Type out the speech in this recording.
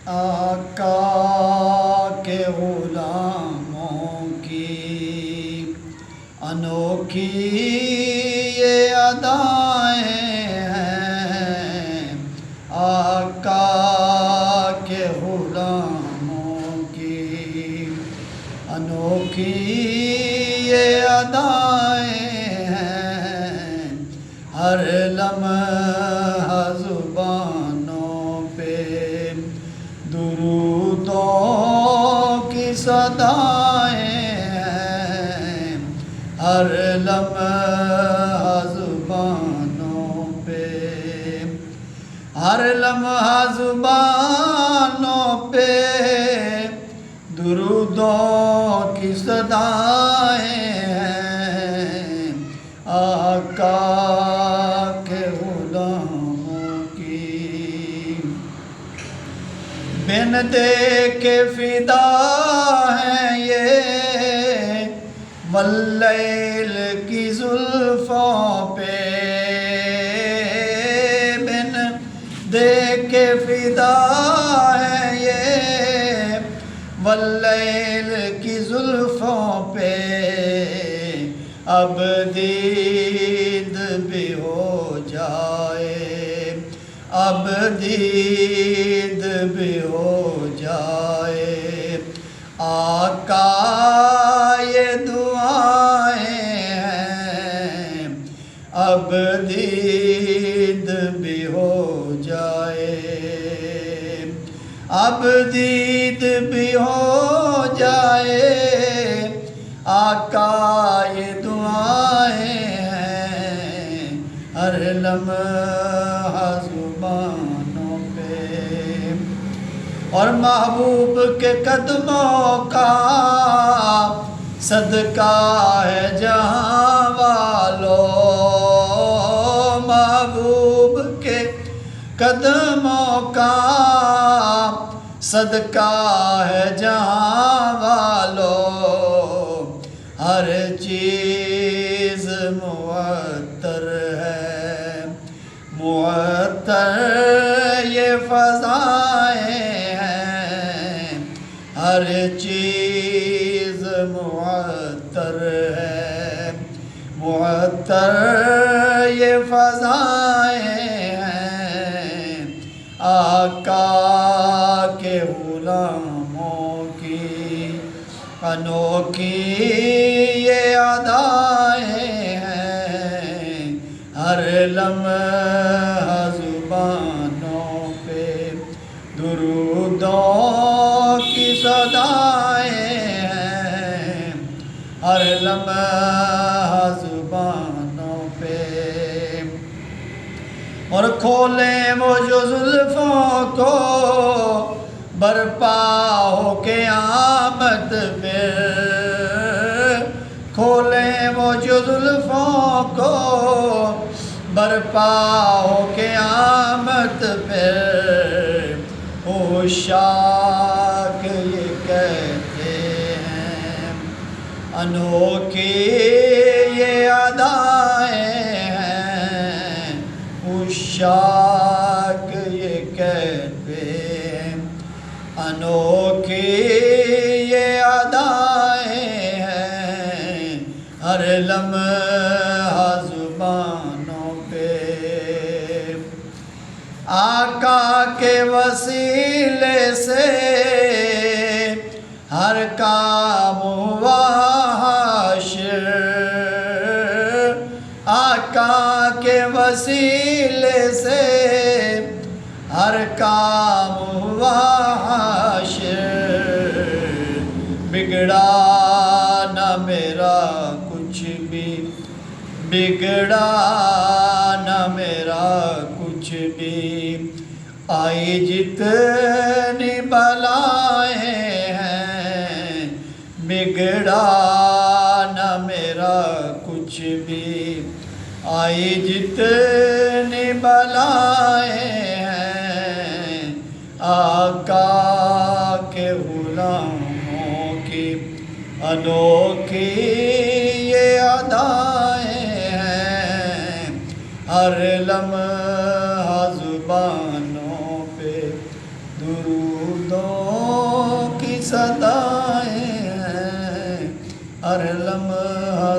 آقا کے غلاموں کی انوکھی یہ ادائیں ہیں، آقا کے غلاموں کی انوکھی یہ ادائیں ہیں، ہر لمحہ زبانوں پہ درودوں کی صدائیں ہیں، ہر لمحہ زبانوں پہ، ہر لمحہ زبانوں پہ درودوں کی صدائیں ہیں، آقا کے غلاموں کی بن دے کے فدا ہیں یہ واللیل کی زلفوں پہ، بن دے کے فدا ہیں یہ واللیل کی زلفوں پہ، اب دید بھی ہو جائے، اب دید بھی ہو جائے، آقا یہ دعائیں ہیں، اب دید بھی ہو جائے، اب دید بھی ہو جائے، آقا یہ دعائیں ہیں، ہر لمحہ زبانوں پہ، اور محبوب کے قدموں کا صدقہ ہے جہاں والوں، محبوب کے قدموں کا صدقہ ہے جہاں والوں، ہر چیز معطر ہے، معطر یہ فضائیں ہیں، ہر چیز معطر ہے، معطر یہ فضائیں ہیں، آقا کے غلاموں کی انوکھی یہ ادائیں ہیں، ہر لمحہ زبانوں پہ درودوں کی صدائیں ہیں، ہر لمحہ زبانوں پہ، اور کھولیں وہ جو زلفوں کو برپا ہو قیامت پہ، کھولیں وہ جو زلفوں کو برپا ہو قیامت پہ، عشاق یہ کہتے ہیں انوکھی یہ ادائیں ہیں، عشاق یہ کہتے ہیں انوکھی یہ ادائیں ہیں، ہر لمحہ زبانوں پہ، آقا کے وسیلے سے ہر کام ہوا حاشر، آقا کے وسیلے سے ہر کام ہوا حاشر، بگڑا نہ میرا کچھ بھی، بگڑا نہ میرا کچھ بھی، آئی جتنی بلائیں ہیں، بگڑا نہ میرا کچھ بھی، آئی جتنی بلائیں ہیں، آقا کے غلاموں کی انوکھی یہ ادائیں ہیں، ہر لمحہ زبانوں پہ درودوں کی صدائیں ہیں ہر لمحہ